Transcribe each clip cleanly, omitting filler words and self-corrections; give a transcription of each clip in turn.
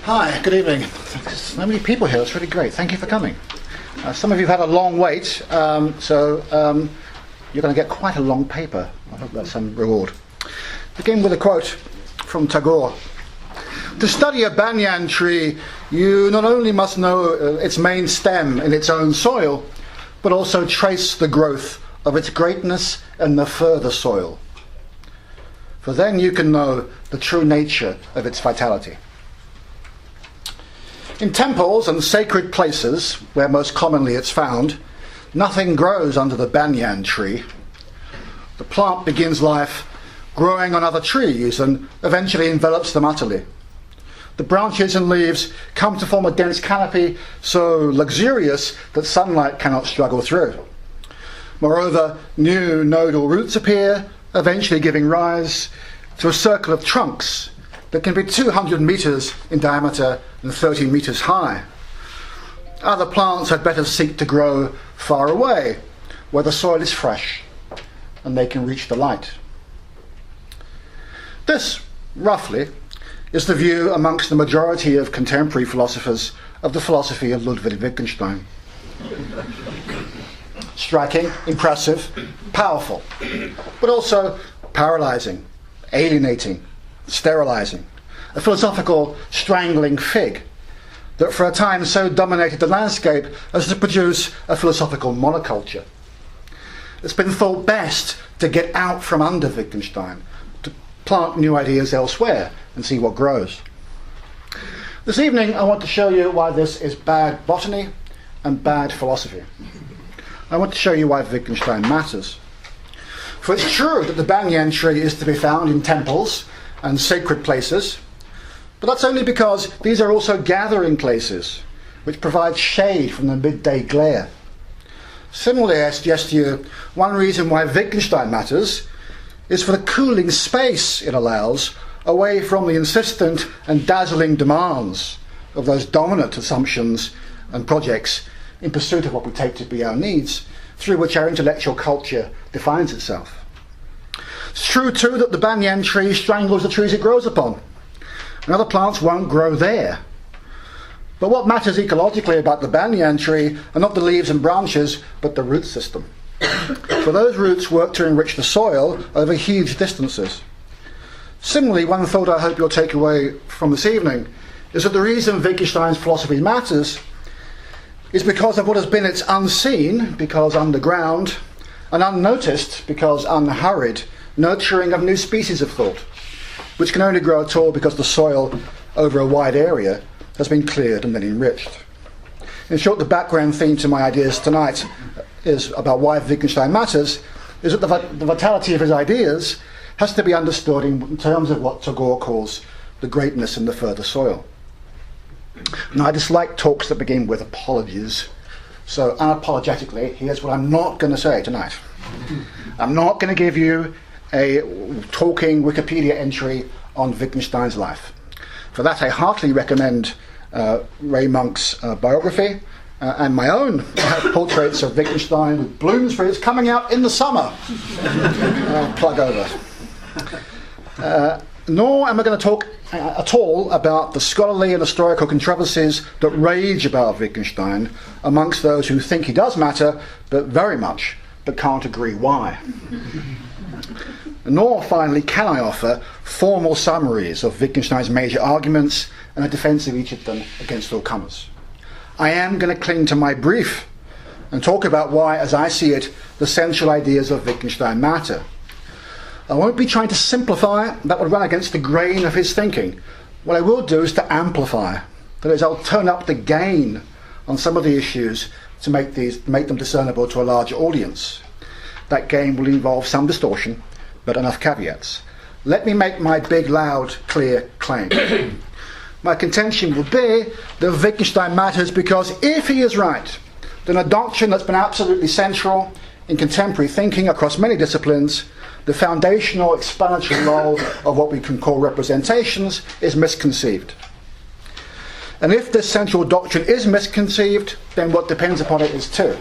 Hi, good evening. There's so many people here, it's really great. Thank you for coming. Some of you have had a long wait, so you're going to get quite a long paper. I hope that's some reward. Begin with a quote from Tagore. To study a banyan tree, you not only must know its main stem in its own soil, but also trace the growth of its greatness in the further soil. For then you can know the true nature of its vitality. In temples and sacred places, where most commonly it's found, nothing grows under the banyan tree. The plant begins life growing on other trees and eventually envelops them utterly. The branches and leaves come to form a dense canopy so luxurious that sunlight cannot struggle through. Moreover, new nodal roots appear, eventually giving rise to a circle of trunks that can be 200 meters in diameter and 30 meters high. Other plants had better seek to grow far away, where the soil is fresh and they can reach the light. This, roughly, is the view amongst the majority of contemporary philosophers of the philosophy of Ludwig Wittgenstein. Striking, impressive, powerful, but also paralyzing, alienating, sterilizing, a philosophical strangling fig that for a time so dominated the landscape as to produce a philosophical monoculture. It's been thought best to get out from under Wittgenstein, to plant new ideas elsewhere and see what grows. This evening I want to show you why this is bad botany and bad philosophy. I want to show you why Wittgenstein matters. For it's true that the banyan tree is to be found in temples and sacred places, but that's only because these are also gathering places which provide shade from the midday glare. Similarly, I suggest to you one reason why Wittgenstein matters is for the cooling space it allows away from the insistent and dazzling demands of those dominant assumptions and projects in pursuit of what we take to be our needs, through which our intellectual culture defines itself. It's true too that the banyan tree strangles the trees it grows upon, and other plants won't grow there. But what matters ecologically about the banyan tree are not the leaves and branches, but the root system. For those roots work to enrich the soil over huge distances. Similarly, one thought I hope you'll take away from this evening is that the reason Wittgenstein's philosophy matters is because of what has been its unseen, because underground, and unnoticed, because unhurried, nurturing of new species of thought, which can only grow at all because the soil over a wide area has been cleared and then enriched. In short, the background theme to my ideas tonight is about why Wittgenstein matters, is that the vitality of his ideas has to be understood in terms of what Tagore calls the greatness in the further soil. Now, I dislike talks that begin with apologies, so unapologetically, here's what I'm not going to say tonight. I'm not going to give you a talking Wikipedia entry on Wittgenstein's life. For that, I heartily recommend Ray Monk's biography and my own portraits of Wittgenstein with Bloomsbury. It's coming out in the summer. Plug over. Nor am I going to talk at all about the scholarly and historical controversies that rage about Wittgenstein amongst those who think he does matter, but can't agree why. Nor, finally, can I offer formal summaries of Wittgenstein's major arguments and a defence of each of them against all comers. I am going to cling to my brief and talk about why, as I see it, the central ideas of Wittgenstein matter. I won't be trying to simplify, that would run against the grain of his thinking. What I will do is to amplify. That is, I'll turn up the gain on some of the issues to make them discernible to a larger audience. That gain will involve some distortion, but enough caveats. Let me make my big, loud, clear claim. My contention will be that Wittgenstein matters because if he is right, then a doctrine that's been absolutely central in contemporary thinking across many disciplines, the foundational explanatory role of what we can call representations, is misconceived. And if this central doctrine is misconceived, then what depends upon it is too.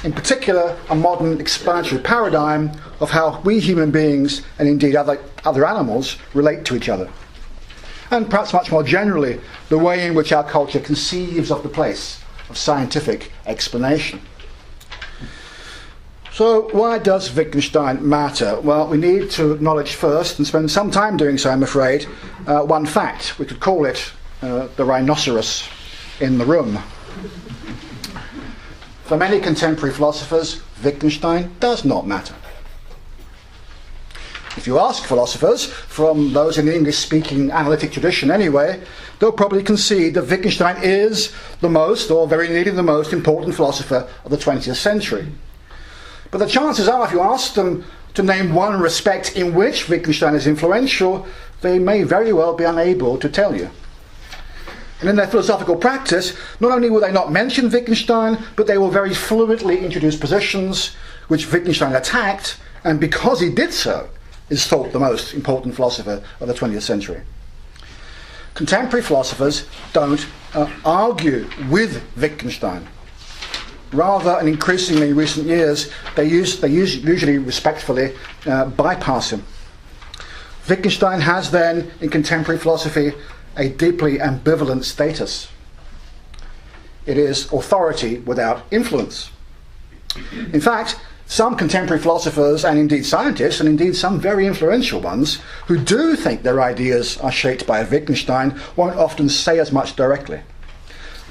In particular, a modern explanatory paradigm of how we human beings, and indeed other animals, relate to each other. and perhaps much more generally, the way in which our culture conceives of the place of scientific explanation. So why does Wittgenstein matter? Well, we need to acknowledge first, and spend some time doing so, I'm afraid, one fact. We could call it the rhinoceros in the room. For many contemporary philosophers, Wittgenstein does not matter. If you ask philosophers, from those in the English-speaking analytic tradition anyway, they'll probably concede that Wittgenstein is the most, or very nearly the most, important philosopher of the 20th century. But the chances are, if you ask them to name one respect in which Wittgenstein is influential, they may very well be unable to tell you. And in their philosophical practice, not only will they not mention Wittgenstein, but they will very fluently introduce positions which Wittgenstein attacked, and because he did so, is thought the most important philosopher of the 20th century. Contemporary philosophers don't argue with Wittgenstein. Rather, and increasingly in recent years, they usually respectfully bypass him. Wittgenstein has then, in contemporary philosophy, a deeply ambivalent status. It is authority without influence. In fact, some contemporary philosophers, and indeed scientists, and indeed some very influential ones, who do think their ideas are shaped by Wittgenstein, won't often say as much directly.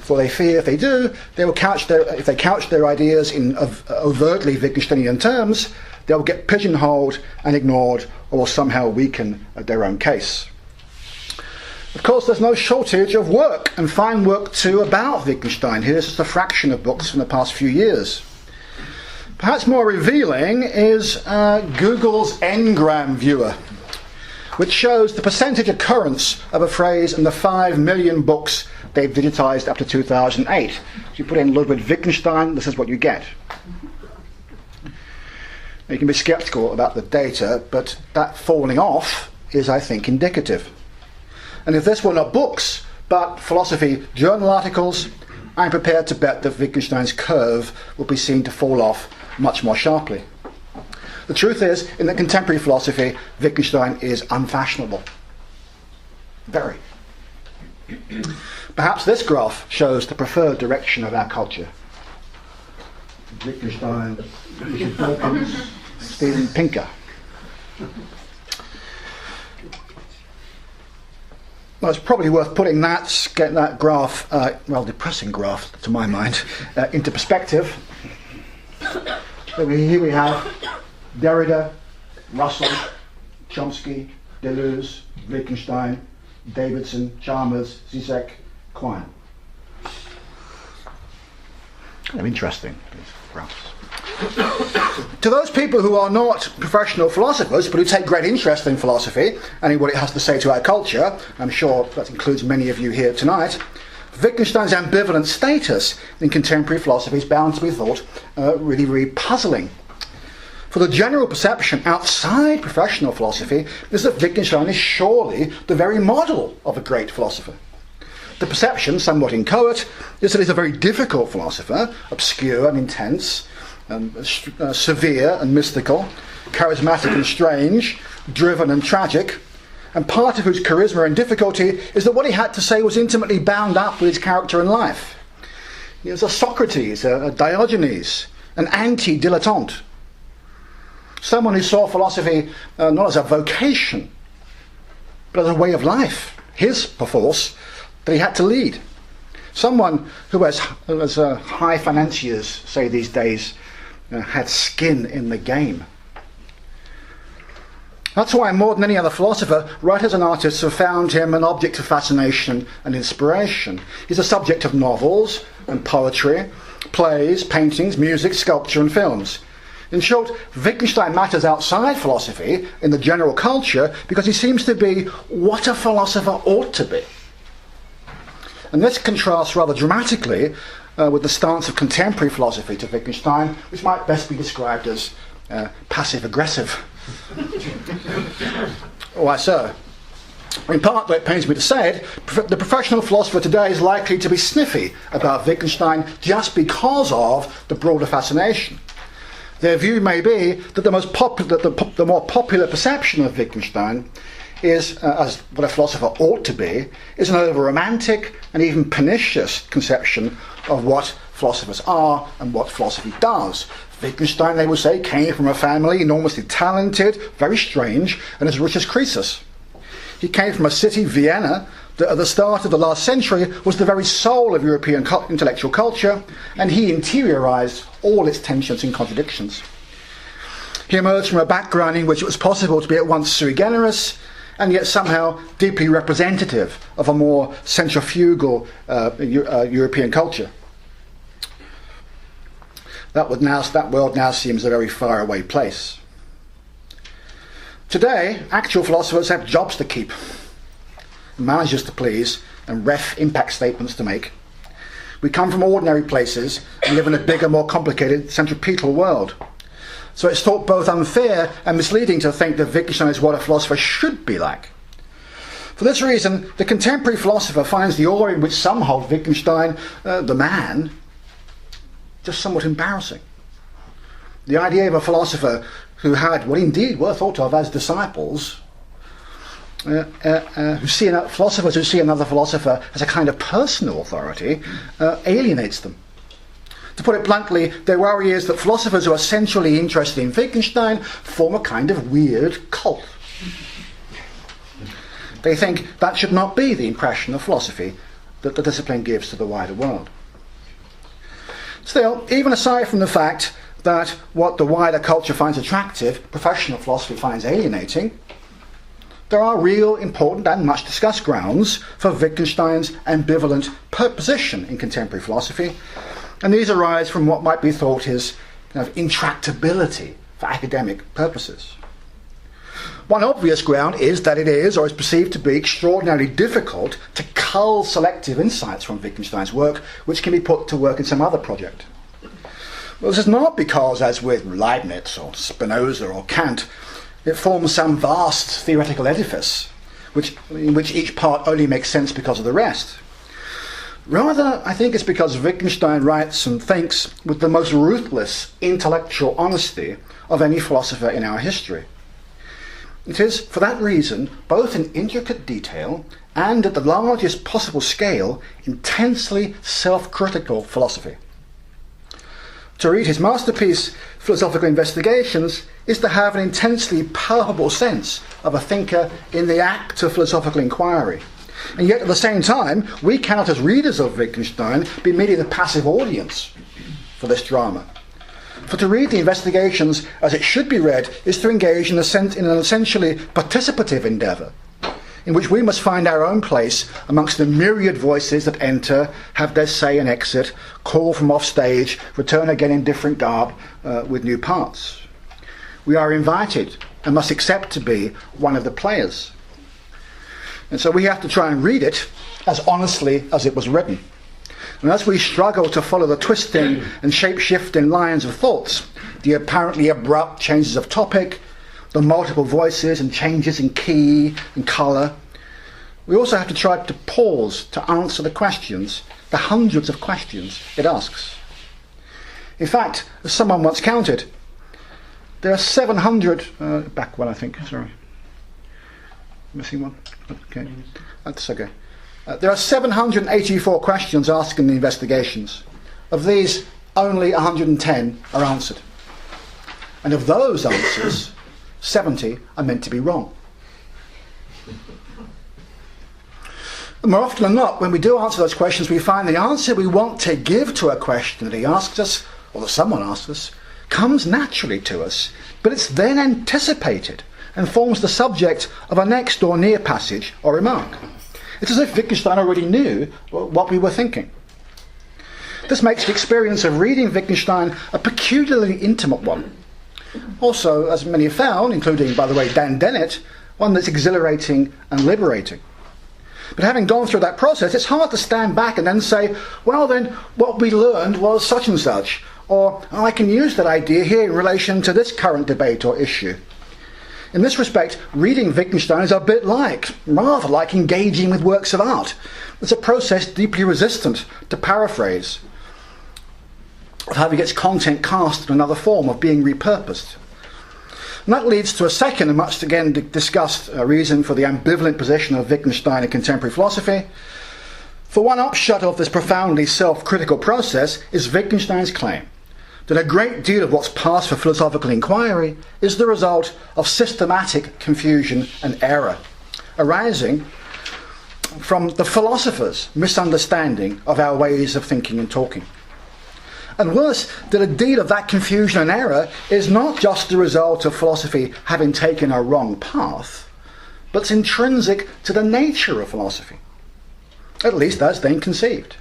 For they fear if they do, if they couch their ideas in overtly Wittgensteinian terms, they'll get pigeonholed and ignored, or will somehow weaken their own case. Of course, there's no shortage of work, and fine work too, about Wittgenstein. Here's just a fraction of books from the past few years. Perhaps more revealing is Google's Ngram viewer, which shows the percentage occurrence of a phrase in the 5 million books they've digitized up to 2008. If you put in Ludwig Wittgenstein, this is what you get. You can be sceptical about the data, but that falling off is, I think, indicative. And if this were not books, but philosophy journal articles, I'm prepared to bet that Wittgenstein's curve will be seen to fall off much more sharply. The truth is, in the contemporary philosophy, Wittgenstein is unfashionable. Very. Perhaps this graph shows the preferred direction of our culture. Wittgenstein, Richard Dawkins, Steven Pinker. Well, it's probably worth putting that graph, depressing graph to my mind, into perspective. So here we have Derrida, Russell, Chomsky, Deleuze, Wittgenstein, Davidson, Chalmers, Zizek, Quine. Kind of interesting, these graphs. To those people who are not professional philosophers, but who take great interest in philosophy and in what it has to say to our culture, I'm sure that includes many of you here tonight, Wittgenstein's ambivalent status in contemporary philosophy is bound to be thought really, really puzzling. For the general perception outside professional philosophy is that Wittgenstein is surely the very model of a great philosopher. The perception, somewhat inchoate, is that he's a very difficult philosopher, obscure and intense, severe and mystical, charismatic and strange, driven and tragic, and part of whose charisma and difficulty is that what he had to say was intimately bound up with his character and life. He was a Socrates, a Diogenes, an anti-dilettante. Someone who saw philosophy not as a vocation, but as a way of life, his perforce, that he had to lead. Someone who, as high financiers say these days, had skin in the game. That's why, more than any other philosopher, writers and artists have found him an object of fascination and inspiration. He's a subject of novels and poetry, plays, paintings, music, sculpture and films. In short, Wittgenstein matters outside philosophy, in the general culture, because he seems to be what a philosopher ought to be. And this contrasts rather dramatically with the stance of contemporary philosophy to Wittgenstein, which might best be described as passive-aggressive. Why so? In part, though it pains me to say it, the professional philosopher today is likely to be sniffy about Wittgenstein just because of the broader fascination. Their view may be that the more popular perception of Wittgenstein is, as what a philosopher ought to be, is an over-romantic and even pernicious conception of what philosophers are and what philosophy does. Wittgenstein, they would say, came from a family enormously talented, very strange, and as rich as Croesus. He came from a city, Vienna, that at the start of the last century was the very soul of European intellectual culture, and he interiorized all its tensions and contradictions. He emerged from a background in which it was possible to be at once sui generis and yet somehow deeply representative of a more centrifugal European culture. That world now seems a very far away place. Today, actual philosophers have jobs to keep, managers to please, and ref impact statements to make. We come from ordinary places and live in a bigger, more complicated, centripetal world. So it's thought both unfair and misleading to think that Wittgenstein is what a philosopher should be like. For this reason, the contemporary philosopher finds the awe in which some hold Wittgenstein, the man, just somewhat embarrassing. The idea of a philosopher who had what indeed were thought of as disciples, philosophers who see another philosopher as a kind of personal authority, alienates them. To put it bluntly, their worry is that philosophers who are centrally interested in Wittgenstein form a kind of weird cult. They think that should not be the impression of philosophy that the discipline gives to the wider world. Still, even aside from the fact that what the wider culture finds attractive, professional philosophy finds alienating, there are real, important and much discussed grounds for Wittgenstein's ambivalent position in contemporary philosophy, and these arise from what might be thought his kind of intractability for academic purposes. One obvious ground is that it is, or is perceived to be, extraordinarily difficult to cull selective insights from Wittgenstein's work, which can be put to work in some other project. Well, this is not because, as with Leibniz or Spinoza or Kant, it forms some vast theoretical edifice in which each part only makes sense because of the rest. Rather, I think it's because Wittgenstein writes and thinks with the most ruthless intellectual honesty of any philosopher in our history. It is, for that reason, both in intricate detail and at the largest possible scale, intensely self-critical philosophy. To read his masterpiece, Philosophical Investigations, is to have an intensely palpable sense of a thinker in the act of philosophical inquiry. And yet at the same time, we cannot, as readers of Wittgenstein, be merely the passive audience for this drama. For to read the Investigations as it should be read is to engage in an essentially participative endeavour, in which we must find our own place amongst the myriad voices that enter, have their say and exit, call from off stage, return again in different garb with new parts. We are invited and must accept to be one of the players. And so we have to try and read it as honestly as it was written. And as we struggle to follow the twisting and shape-shifting lines of thoughts, the apparently abrupt changes of topic, the multiple voices and changes in key and colour, we also have to try to pause to answer the questions, the hundreds of questions it asks. In fact, as someone once counted, there are 700... back one, I think, sorry. Missing one? Okay, that's okay. There are 784 questions asked in the Investigations. Of these, only 110 are answered. And of those answers, 70 are meant to be wrong. And more often than not, when we do answer those questions, we find the answer we want to give to a question that he asks us, or that someone asks us, comes naturally to us, but it's then anticipated and forms the subject of a next or near passage or remark. It's as if Wittgenstein already knew what we were thinking. This makes the experience of reading Wittgenstein a peculiarly intimate one. Also, as many have found, including, by the way, Dan Dennett, one that's exhilarating and liberating. But having gone through that process, it's hard to stand back and then say, well then, what we learned was such and such, or oh, I can use that idea here in relation to this current debate or issue. In this respect, reading Wittgenstein is a bit rather like engaging with works of art. It's a process deeply resistant to paraphrase, of having its content cast in another form, of being repurposed. And that leads to a second and much again discussed reason for the ambivalent position of Wittgenstein in contemporary philosophy. For one upshot of this profoundly self-critical process is Wittgenstein's claim that a great deal of what's passed for philosophical inquiry is the result of systematic confusion and error, arising from the philosophers' misunderstanding of our ways of thinking and talking. And worse, that a deal of that confusion and error is not just the result of philosophy having taken a wrong path, but it's intrinsic to the nature of philosophy, at least as then conceived.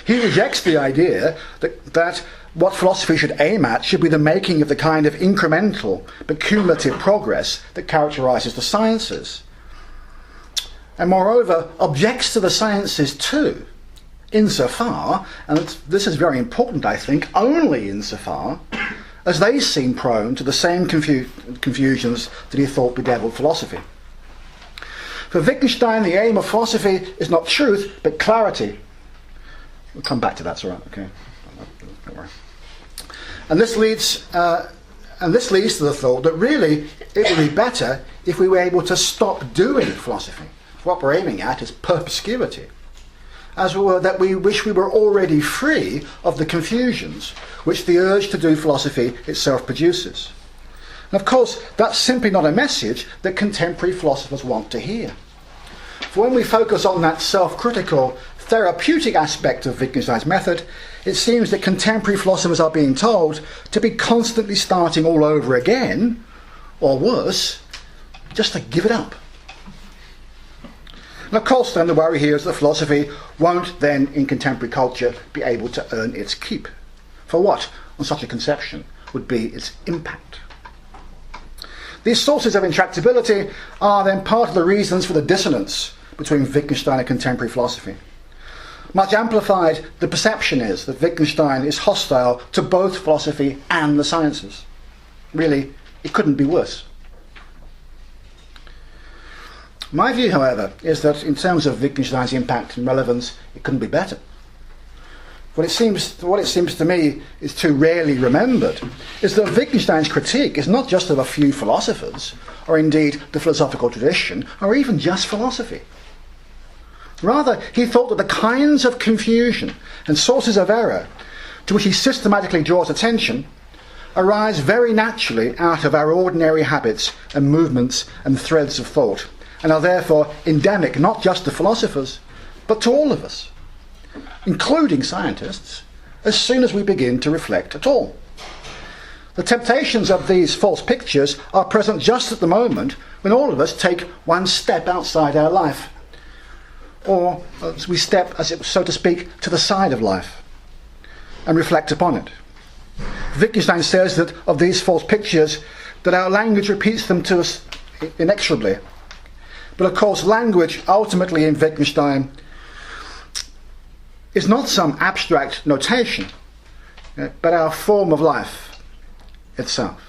He rejects the idea that what philosophy should aim at should be the making of the kind of incremental but cumulative progress that characterises the sciences, and moreover objects to the sciences too, insofar, and this is very important I think, only insofar as they seem prone to the same confusions that he thought bedevilled philosophy. For Wittgenstein, the aim of philosophy is not truth but clarity. We'll come back to that, it's all right, okay. Don't worry. And this leads to the thought that really it would be better if we were able to stop doing philosophy. What we're aiming at is perspicuity, as it were, that we wish we were already free of the confusions which the urge to do philosophy itself produces. And of course, that's simply not a message that contemporary philosophers want to hear. For when we focus on that self-critical, therapeutic aspect of Wittgenstein's method, it seems that contemporary philosophers are being told to be constantly starting all over again, or worse, just to give it up. And of course then the worry here is that philosophy won't then in contemporary culture be able to earn its keep. For what, on such a conception, would be its impact? These sources of intractability are then part of the reasons for the dissonance between Wittgenstein and contemporary philosophy. Much amplified, the perception is that Wittgenstein is hostile to both philosophy and the sciences. Really, it couldn't be worse. My view, however, is that in terms of Wittgenstein's impact and relevance, it couldn't be better. What it seems to me is too rarely remembered is that Wittgenstein's critique is not just of a few philosophers, or indeed the philosophical tradition, or even just philosophy. Rather, he thought that the kinds of confusion and sources of error to which he systematically draws attention arise very naturally out of our ordinary habits and movements and threads of thought, and are therefore endemic not just to philosophers, but to all of us, including scientists, as soon as we begin to reflect at all. The temptations of these false pictures are present just at the moment when all of us take one step outside our life, or as we step, as it, so to speak, to the side of life and reflect upon it. Wittgenstein says that of these false pictures that our language repeats them to us inexorably. But of course language ultimately in Wittgenstein is not some abstract notation, but our form of life itself.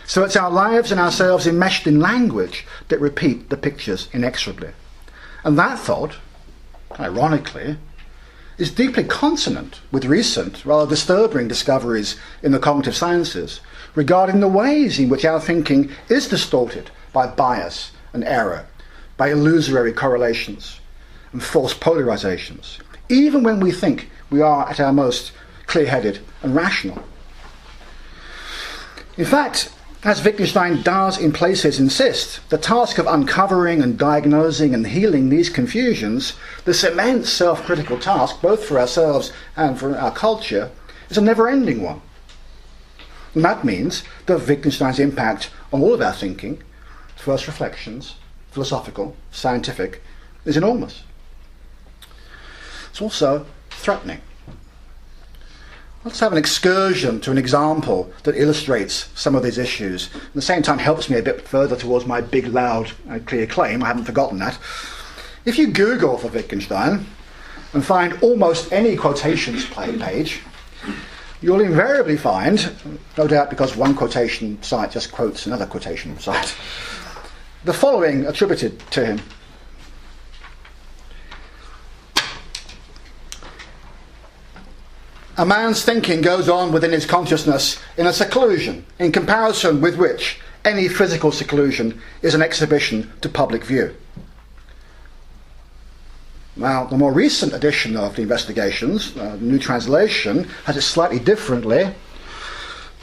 So it's our lives and ourselves enmeshed in language that repeat the pictures inexorably. And that thought, ironically, is deeply consonant with recent, rather disturbing discoveries in the cognitive sciences regarding the ways in which our thinking is distorted by bias and error, by illusory correlations and false polarizations, even when we think we are at our most clear-headed and rational. In fact, as Wittgenstein does in places insist, the task of uncovering and diagnosing and healing these confusions, this immense self-critical task, both for ourselves and for our culture, is a never-ending one. And that means that Wittgenstein's impact on all of our thinking, first reflections, philosophical, scientific, is enormous. It's also threatening. Let's have an excursion to an example that illustrates some of these issues. At the same time helps me a bit further towards my big, loud, clear claim. I haven't forgotten that. If you Google for Wittgenstein and find almost any quotations page, you'll invariably find, no doubt because one quotation site just quotes another quotation site, the following attributed to him. A man's thinking goes on within his consciousness in a seclusion, in comparison with which any physical seclusion is an exhibition to public view. Now, the more recent edition of the Investigations, new translation, has it slightly differently.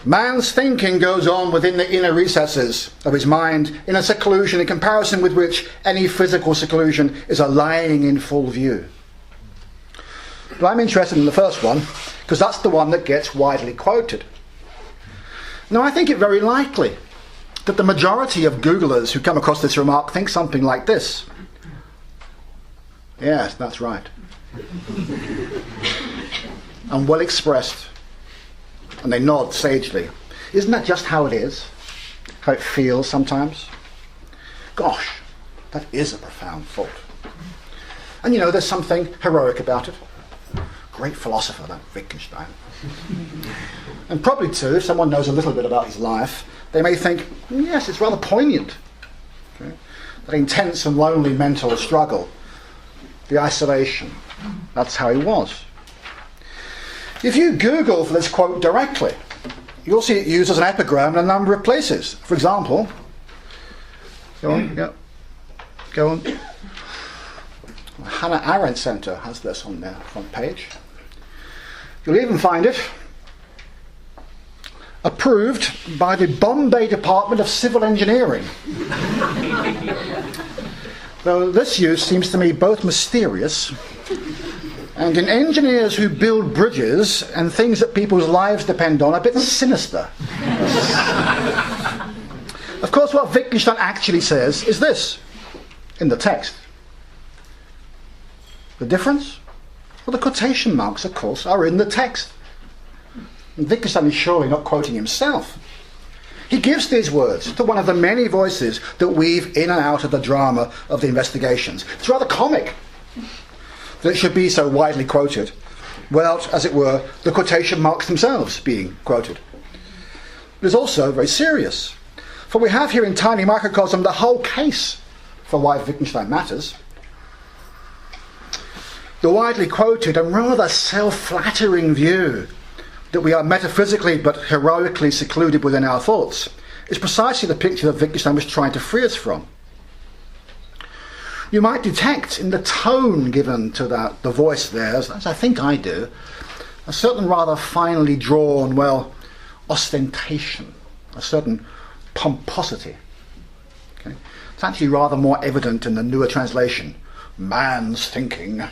Man's thinking goes on within the inner recesses of his mind in a seclusion in comparison with which any physical seclusion is a lying in full view. But I'm interested in the first one because that's the one that gets widely quoted. Now, I think it very likely that the majority of Googlers who come across this remark think something like this. Yes, that's right. And well expressed. And they nod sagely. Isn't that just how it is? How it feels sometimes? Gosh, that is a profound thought. And you know, there's something heroic about it. Great philosopher, that Wittgenstein. And probably too, if someone knows a little bit about his life, they may think, yes, it's rather poignant. Okay? That intense and lonely mental struggle. The isolation. That's how he was. If you Google for this quote directly, you'll see it used as an epigram in a number of places. For example, go on, yeah, go on. Hannah Arendt Centre has this on their front page. You'll even find it approved by the Bombay Department of Civil Engineering. Though this use seems to me both mysterious and in engineers who build bridges and things that people's lives depend on, a bit sinister. Of course, what Wittgenstein actually says is this, in the text. The difference? Well, the quotation marks, of course, are in the text. And Wittgenstein is surely not quoting himself. He gives these words to one of the many voices that weave in and out of the drama of the Investigations. It's rather comic that it should be so widely quoted without, as it were, the quotation marks themselves being quoted. It is also very serious, for we have here in tiny microcosm the whole case for why Wittgenstein matters. The widely quoted and rather self-flattering view that we are metaphysically but heroically secluded within our thoughts is precisely the picture that Wittgenstein was trying to free us from. You might detect in the tone given to the voice there, as I think I do, a certain rather finely drawn, ostentation, a certain pomposity. Okay? It's actually rather more evident in the newer translation, man's thinking.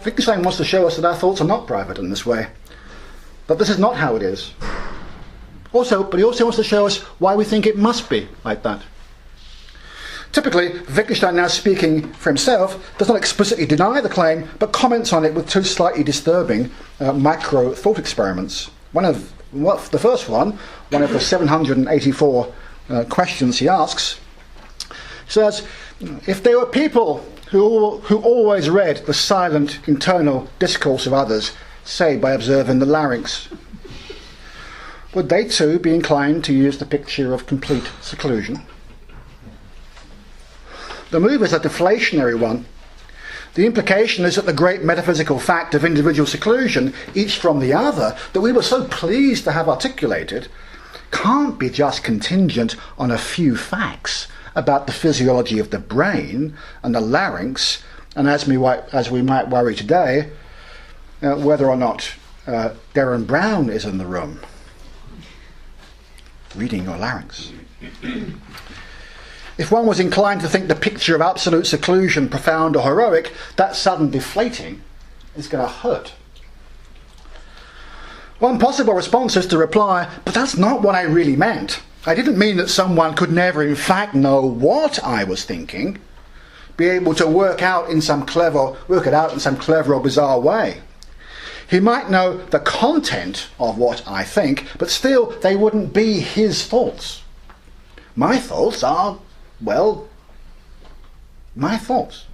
Wittgenstein wants to show us that our thoughts are not private in this way, that this is not how it is. But he also wants to show us why we think it must be like that. Typically, Wittgenstein, now speaking for himself, does not explicitly deny the claim, but comments on it with two slightly disturbing micro thought experiments. The first one of the 784 questions he asks, says, if there were people who always read the silent internal discourse of others, say by observing the larynx, would they too be inclined to use the picture of complete seclusion? The move is a deflationary one. The implication is that the great metaphysical fact of individual seclusion, each from the other, that we were so pleased to have articulated, can't be just contingent on a few facts about the physiology of the brain and the larynx, and as we might worry today, whether or not Derren Brown is in the room reading your larynx. If one was inclined to think the picture of absolute seclusion profound or heroic, that sudden deflating is going to hurt. One possible response is to reply, but that's not what I really meant. I didn't mean that someone could never in fact know what I was thinking, be able to work it out in some clever or bizarre way. He might know the content of what I think, but still they wouldn't be his thoughts. My thoughts are, my thoughts.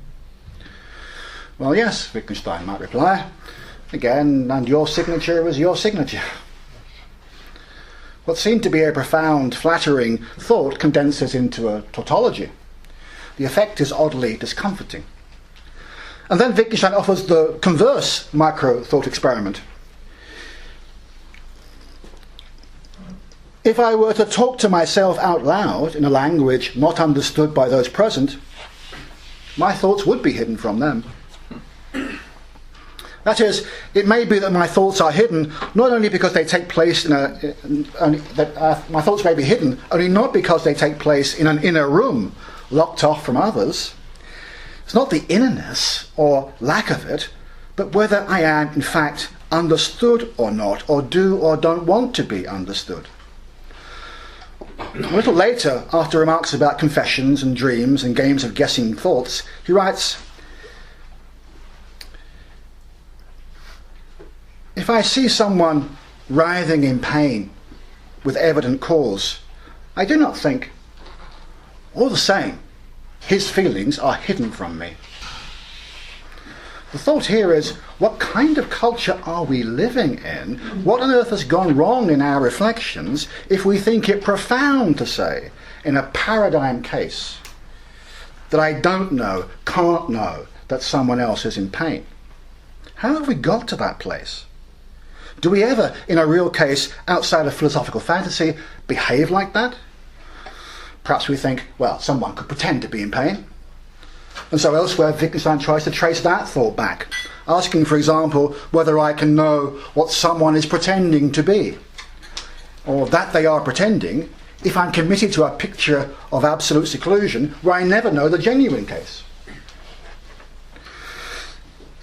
Well, yes, Wittgenstein might reply. Again, and your signature is your signature. What seemed to be a profound, flattering thought condenses into a tautology. The effect is oddly discomforting. And then Wittgenstein offers the converse micro-thought experiment. If I were to talk to myself out loud in a language not understood by those present, my thoughts would be hidden from them. That is, it may be that my thoughts are hidden not only because they take place my thoughts may be hidden only not because they take place in an inner room locked off from others. It's not the innerness or lack of it, but whether I am in fact understood or not, or do or don't want to be understood. A little later, after remarks about confessions and dreams and games of guessing thoughts, he writes, "If I see someone writhing in pain with evident cause, I do not think, all the same, his feelings are hidden from me." The thought here is, what kind of culture are we living in? What on earth has gone wrong in our reflections if we think it profound to say, in a paradigm case, that I don't know, can't know, that someone else is in pain? How have we got to that place? Do we ever, in a real case, outside of philosophical fantasy, behave like that? Perhaps we think, well, someone could pretend to be in pain. And so elsewhere, Wittgenstein tries to trace that thought back, asking, for example, whether I can know what someone is pretending to be, or that they are pretending, if I'm committed to a picture of absolute seclusion where I never know the genuine case.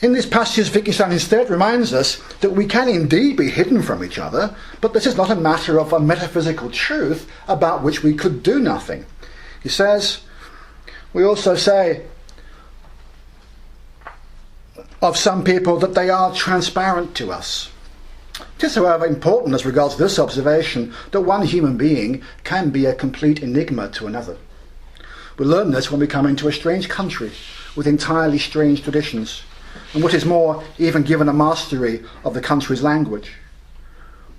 In this passage, Wittgenstein instead reminds us that we can indeed be hidden from each other, but this is not a matter of a metaphysical truth about which we could do nothing. He says, we also say of some people that they are transparent to us. It is, however, important as regards this observation that one human being can be a complete enigma to another. We learn this when we come into a strange country with entirely strange traditions, and what is more, even given a mastery of the country's language.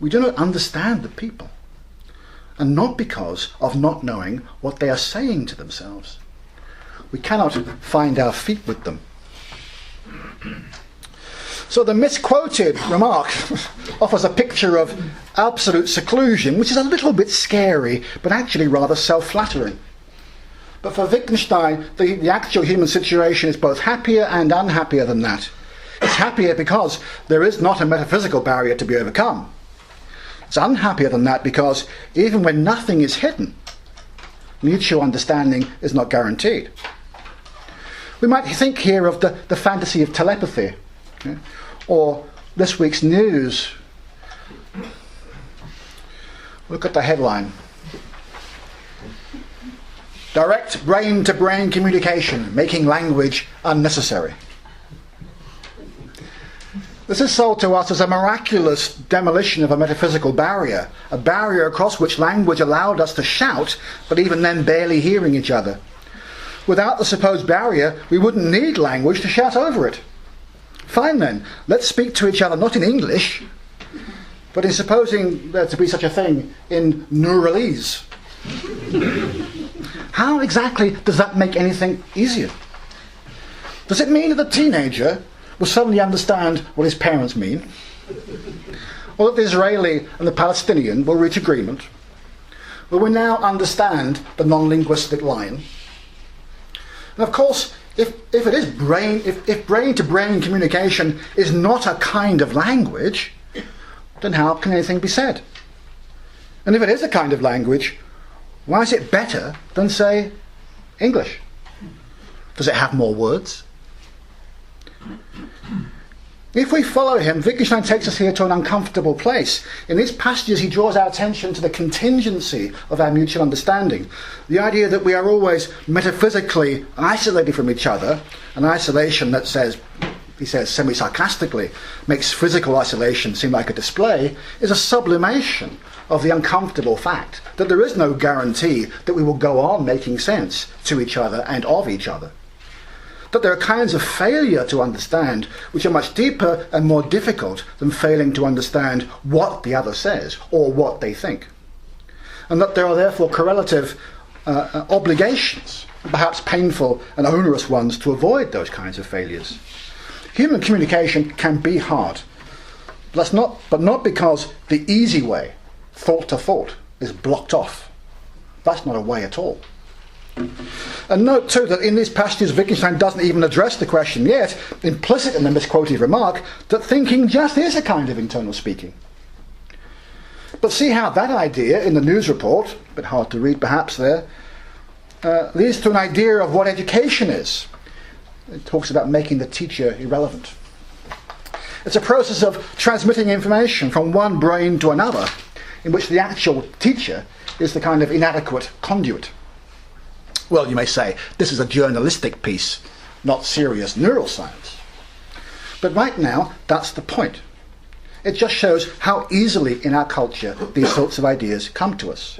We do not understand the people, and not because of not knowing what they are saying to themselves. We cannot find our feet with them. So the misquoted remark offers a picture of absolute seclusion, which is a little bit scary, but actually rather self-flattering. But for Wittgenstein, the actual human situation is both happier and unhappier than that. It's happier because there is not a metaphysical barrier to be overcome. It's unhappier than that because even when nothing is hidden, mutual understanding is not guaranteed. We might think here of the fantasy of telepathy, okay? Or this week's news. Look at the headline. Direct brain-to-brain communication, making language unnecessary. This is sold to us as a miraculous demolition of a metaphysical barrier, a barrier across which language allowed us to shout, but even then barely hearing each other. Without the supposed barrier, we wouldn't need language to shout over it. Fine then, let's speak to each other not in English, but in supposing there to be such a thing in Neuralese. How exactly does that make anything easier? Does it mean that the teenager will suddenly understand what his parents mean? Or that the Israeli and the Palestinian will reach agreement? Will we now understand the non-linguistic line? And of course, if brain-to-brain communication is not a kind of language, then how can anything be said? And if it is a kind of language, why is it better than, say, English? Does it have more words? If we follow him, Wittgenstein takes us here to an uncomfortable place. In these passages, he draws our attention to the contingency of our mutual understanding. The idea that we are always metaphysically isolated from each other, an isolation that he says semi-sarcastically, makes physical isolation seem like a display, is a sublimation of the uncomfortable fact that there is no guarantee that we will go on making sense to each other and of each other. That there are kinds of failure to understand which are much deeper and more difficult than failing to understand what the other says or what they think. And that there are therefore correlative obligations, perhaps painful and onerous ones, to avoid those kinds of failures. Human communication can be hard, but not because the easy way, thought to thought, is blocked off. That's not a way at all. And note too that in these passages Wittgenstein doesn't even address the question yet, implicit in the misquoted remark, that thinking just is a kind of internal speaking. But see how that idea in the news report, a bit hard to read perhaps there, leads to an idea of what education is. It talks about making the teacher irrelevant. It's a process of transmitting information from one brain to another, in which the actual teacher is the kind of inadequate conduit. Well, you may say, this is a journalistic piece, not serious neuroscience. But right now, that's the point. It just shows how easily in our culture these sorts of ideas come to us.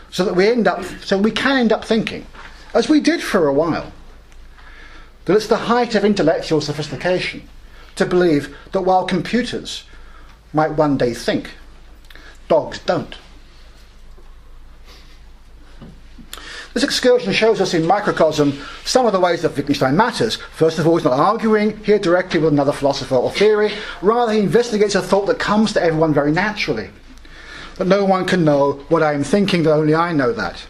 So that we can end up thinking, as we did for a while, that it's the height of intellectual sophistication to believe that while computers might one day think, dogs don't. This excursion shows us in microcosm some of the ways that Wittgenstein matters. First of all, he's not arguing here directly with another philosopher or theory. Rather, he investigates a thought that comes to everyone very naturally. That no one can know what I am thinking, that only I know that.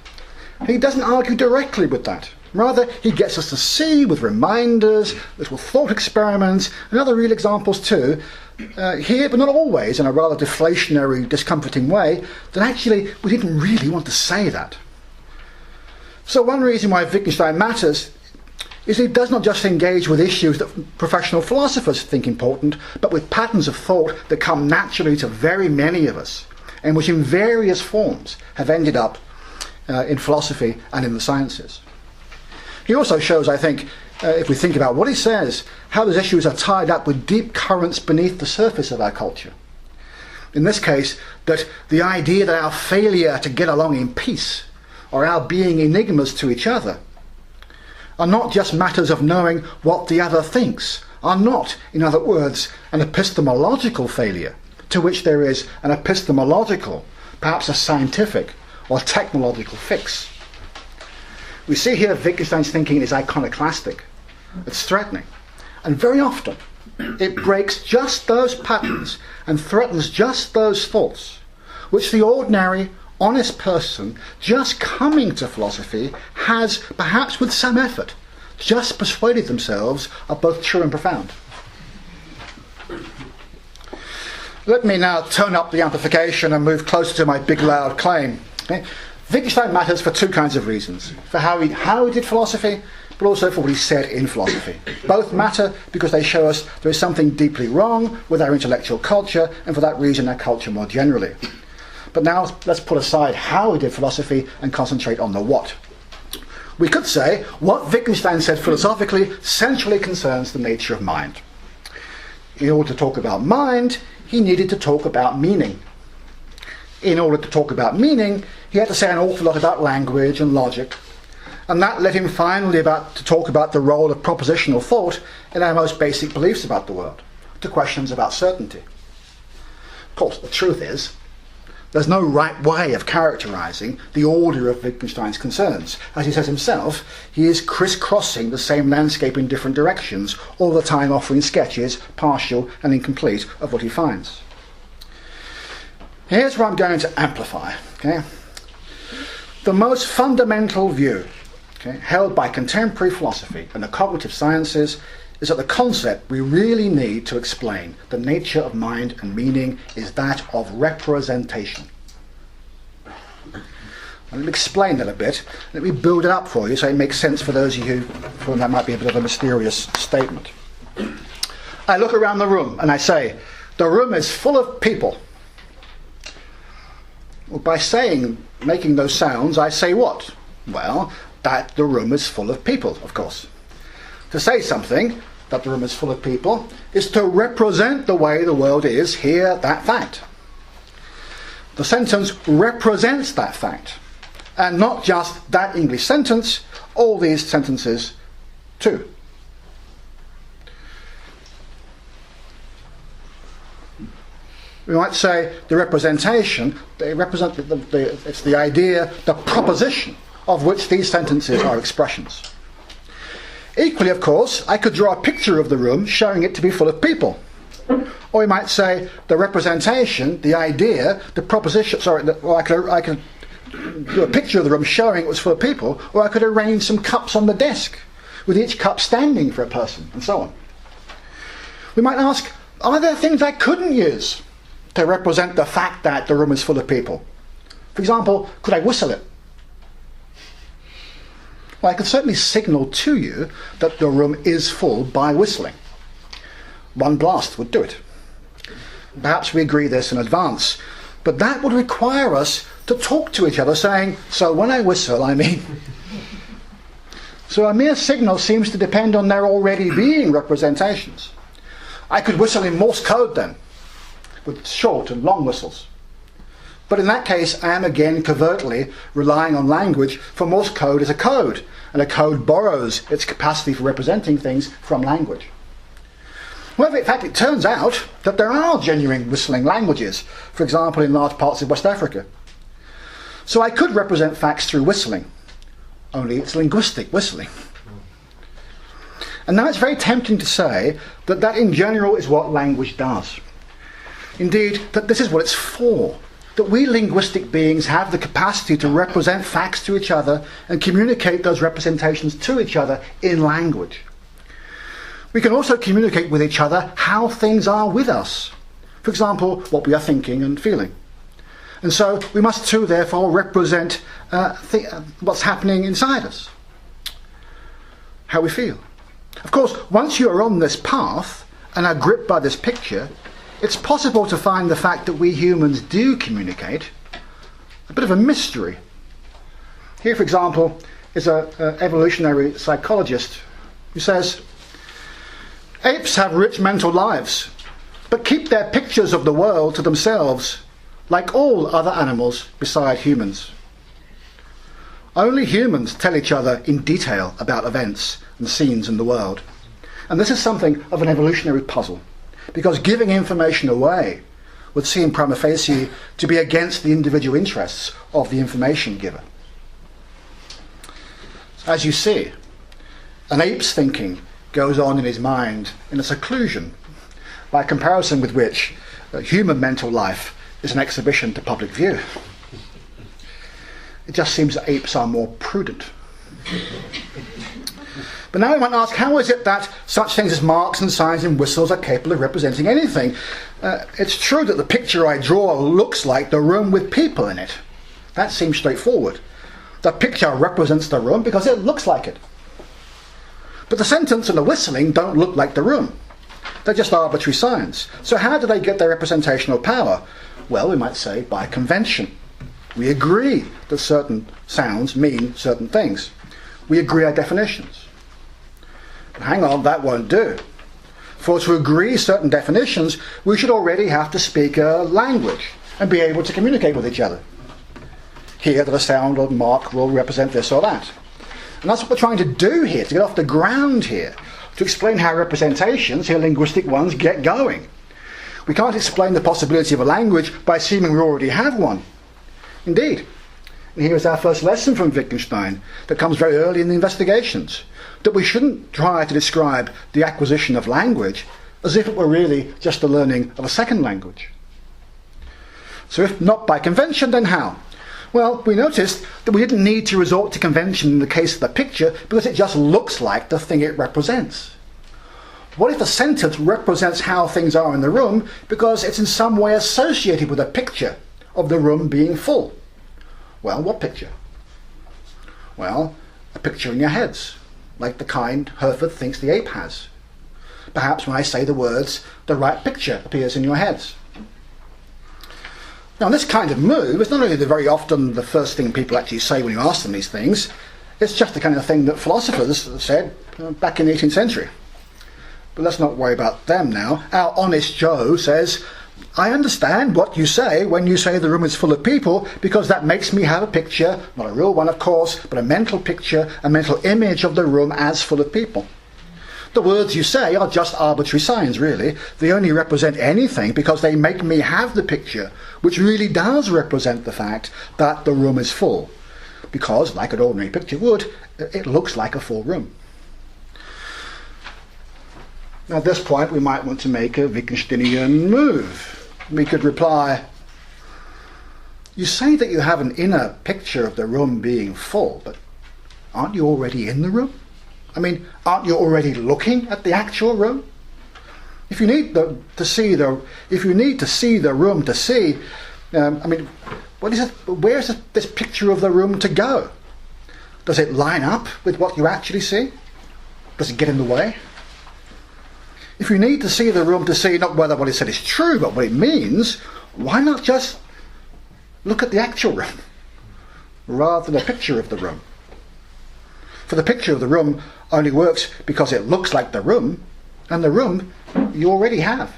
He doesn't argue directly with that. Rather, he gets us to see with reminders, little thought experiments, and other real examples too, here, but not always, in a rather deflationary, discomforting way, that actually we didn't really want to say that. So one reason why Wittgenstein matters is he does not just engage with issues that professional philosophers think important, but with patterns of thought that come naturally to very many of us, and which in various forms have ended up in philosophy and in the sciences. He also shows, I think, if we think about what he says, how those issues are tied up with deep currents beneath the surface of our culture. In this case, that the idea that our failure to get along in peace, or our being enigmas to each other, are not just matters of knowing what the other thinks, are not, in other words, an epistemological failure, to which there is an epistemological, perhaps a scientific or technological fix. We see here Wittgenstein's thinking is iconoclastic, it's threatening, and very often it breaks just those patterns and threatens just those thoughts, which the ordinary, honest person just coming to philosophy has, perhaps with some effort, just persuaded themselves are both true and profound. Let me now turn up the amplification and move closer to my big loud claim. Okay? Wittgenstein matters for two kinds of reasons. For how he did philosophy, but also for what he said in philosophy. Both matter because they show us there is something deeply wrong with our intellectual culture, and for that reason our culture more generally. But now let's put aside how he did philosophy and concentrate on the what. We could say what Wittgenstein said philosophically centrally concerns the nature of mind. In order to talk about mind, he needed to talk about meaning. In order to talk about meaning, he had to say an awful lot about language and logic, and that led him finally to talk about the role of propositional thought in our most basic beliefs about the world, to questions about certainty. Of course, the truth is, there's no right way of characterising the order of Wittgenstein's concerns. As he says himself, he is crisscrossing the same landscape in different directions, all the time offering sketches, partial and incomplete, of what he finds. Here's where I'm going to amplify. Okay? The most fundamental view held by contemporary philosophy and the cognitive sciences is that the concept we really need to explain the nature of mind and meaning is that of representation. Let me explain that a bit. Let me build it up for you so it makes sense for those of you for whom that might be a bit of a mysterious statement. I look around the room and I say, the room is full of people. Well, by making those sounds, I say what? Well, that the room is full of people, of course. To say something, that the room is full of people, is to represent the way the world is here, that fact. The sentence represents that fact, and not just that English sentence, all these sentences too. We might say the representation, they represent it's the idea, the proposition of which these sentences are expressions. Equally, of course, I could draw a picture of the room showing it to be full of people. Or we might say the representation, the idea, the proposition, I could do a picture of the room showing it was full of people, or I could arrange some cups on the desk, with each cup standing for a person, and so on. We might ask, are there things I couldn't use to represent the fact that the room is full of people? For example, could I whistle it? Well, I could certainly signal to you that the room is full by whistling. One blast would do it. Perhaps we agree this in advance, but that would require us to talk to each other saying, so when I whistle, I mean... So a mere signal seems to depend on there already being representations. I could whistle in Morse code then, with short and long whistles. But in that case, I am again covertly relying on language, for Morse code is a code, and a code borrows its capacity for representing things from language. However, in fact, it turns out that there are genuine whistling languages, for example, in large parts of West Africa. So I could represent facts through whistling, only it's linguistic whistling. And now it's very tempting to say that that in general is what language does. Indeed, that this is what it's for. That we linguistic beings have the capacity to represent facts to each other and communicate those representations to each other in language. We can also communicate with each other how things are with us. For example, what we are thinking and feeling. And so we must too, therefore, represent what's happening inside us, how we feel. Of course, once you are on this path and are gripped by this picture, it's possible to find the fact that we humans do communicate a bit of a mystery. Here, for example, is an evolutionary psychologist who says, apes have rich mental lives, but keep their pictures of the world to themselves, like all other animals beside humans. Only humans tell each other in detail about events and scenes in the world. And this is something of an evolutionary puzzle, because giving information away would seem prima facie to be against the individual interests of the information giver. As you see, an ape's thinking goes on in his mind in a seclusion, by comparison with which human mental life is an exhibition to public view. It just seems that apes are more prudent. But now we might ask, how is it that such things as marks and signs and whistles are capable of representing anything? It's true that the picture I draw looks like the room with people in it. That seems straightforward. The picture represents the room because it looks like it. But the sentence and the whistling don't look like the room. They're just arbitrary signs. So how do they get their representational power? Well, we might say by convention. We agree that certain sounds mean certain things. We agree our definitions. But hang on, that won't do. For to agree certain definitions, we should already have to speak a language and be able to communicate with each other. Here that a sound or mark will represent this or that. And that's what we're trying to do here, to get off the ground here, to explain how representations, here linguistic ones, get going. We can't explain the possibility of a language by assuming we already have one. Indeed. And here is our first lesson from Wittgenstein that comes very early in the investigations, that we shouldn't try to describe the acquisition of language as if it were really just the learning of a second language. So if not by convention, then how? Well, we noticed that we didn't need to resort to convention in the case of the picture because it just looks like the thing it represents. What if a sentence represents how things are in the room because it's in some way associated with a picture of the room being full? Well, what picture? Well, a picture in your heads, like the kind Herford thinks the ape has. Perhaps when I say the words, the right picture appears in your heads. Now, this kind of move is not only very often the first thing people actually say when you ask them these things, it's just the kind of thing that philosophers said back in the 18th century. But let's not worry about them now. Our honest Joe says, I understand what you say when you say the room is full of people, because that makes me have a picture, not a real one of course, but a mental picture, a mental image of the room as full of people. The words you say are just arbitrary signs, really. They only represent anything because they make me have the picture, which really does represent the fact that the room is full. Because, like an ordinary picture would, it looks like a full room. Now, at this point, we might want to make a Wittgensteinian move. We could reply, you say that you have an inner picture of the room being full, but aren't you already in the room? I mean, aren't you already looking at the actual room? If you need to see the room to see, I mean, what is it? Where's this picture of the room to go? Does it line up with what you actually see? Does it get in the way? If you need to see the room to see not whether what it said is true, but what it means, why not just look at the actual room rather than a picture of the room? For the picture of the room only works because it looks like the room, and the room you already have.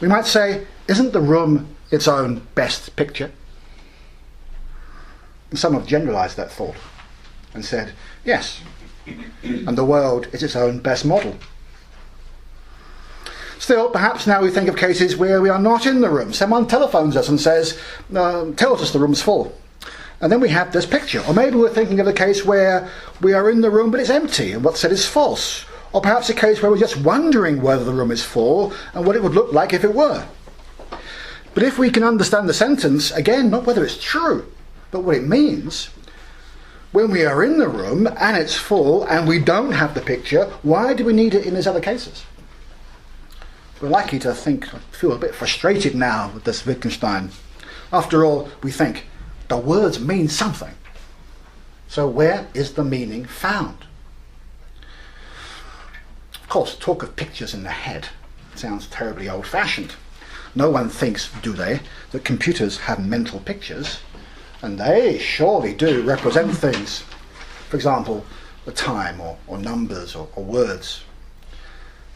We might say, isn't the room its own best picture? And some have generalized that thought and said, yes, and the world is its own best model. Still, perhaps now we think of cases where we are not in the room. Someone telephones us and says, tells us the room's full. And then we have this picture. Or maybe we're thinking of a case where we are in the room but it's empty and what's said is false. Or perhaps a case where we're just wondering whether the room is full and what it would look like if it were. But if we can understand the sentence, again, not whether it's true, but what it means, when we are in the room and it's full and we don't have the picture, why do we need it in these other cases? We're likely to feel a bit frustrated now with this Wittgenstein. After all, we think, the words mean something. So where is the meaning found? Of course, talk of pictures in the head sounds terribly old-fashioned. No one thinks, do they, that computers have mental pictures, and they surely do represent things. For example, the time, or numbers, or words.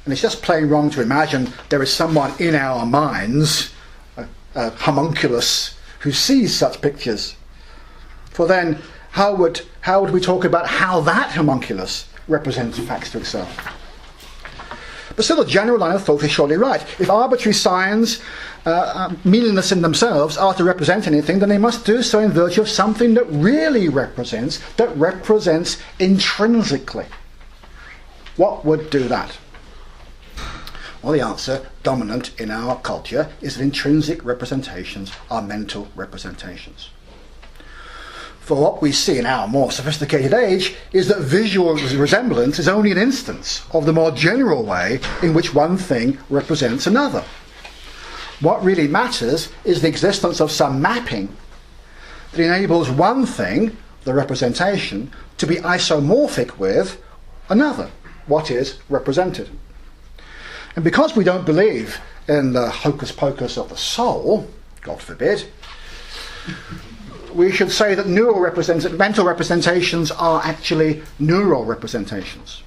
And it's just plain wrong to imagine there is someone in our minds, a homunculus, who sees such pictures. For then, how would we talk about how that homunculus represents facts to itself? But still, the general line of thought is surely right. If arbitrary signs, meaningless in themselves, are to represent anything, then they must do so in virtue of something that really represents intrinsically. What would do that? Well, the answer, dominant in our culture, is that intrinsic representations are mental representations. For what we see in our more sophisticated age is that visual resemblance is only an instance of the more general way in which one thing represents another. What really matters is the existence of some mapping that enables one thing, the representation, to be isomorphic with another, what is represented. And because we don't believe in the hocus pocus of the soul, God forbid, we should say that mental representations are actually neural representations.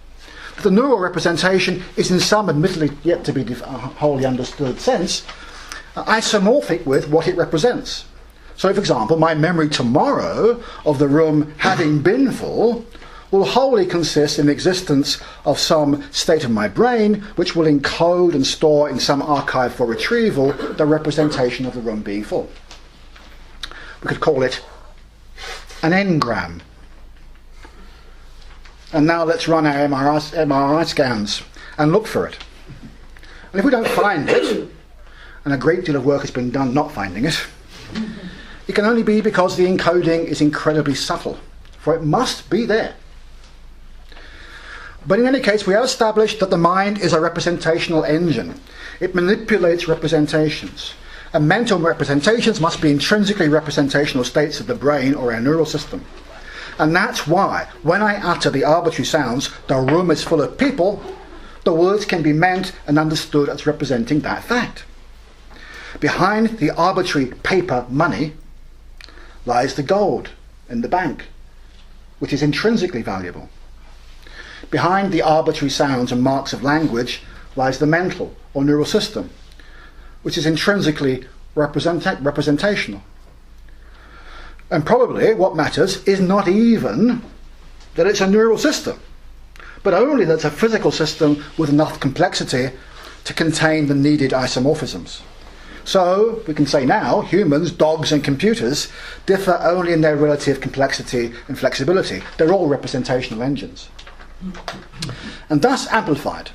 But the neural representation is in some admittedly yet to be wholly understood sense isomorphic with what it represents. So, for example, my memory tomorrow of the room having been full will wholly consist in the existence of some state of my brain which will encode and store in some archive for retrieval the representation of the room being full. We could call it an engram. And now let's run our MRI scans and look for it. And if we don't find it, and a great deal of work has been done not finding it, it can only be because the encoding is incredibly subtle, for it must be there. But in any case, we have established that the mind is a representational engine. It manipulates representations. And mental representations must be intrinsically representational states of the brain or our neural system. And that's why, when I utter the arbitrary sounds, the room is full of people, the words can be meant and understood as representing that fact. Behind the arbitrary paper money lies the gold in the bank, which is intrinsically valuable. Behind the arbitrary sounds and marks of language lies the mental or neural system, which is intrinsically representational. And probably what matters is not even that it's a neural system, but only that it's a physical system with enough complexity to contain the needed isomorphisms. So we can say now humans, dogs and computers differ only in their relative complexity and flexibility. They're all representational engines. and thus amplified,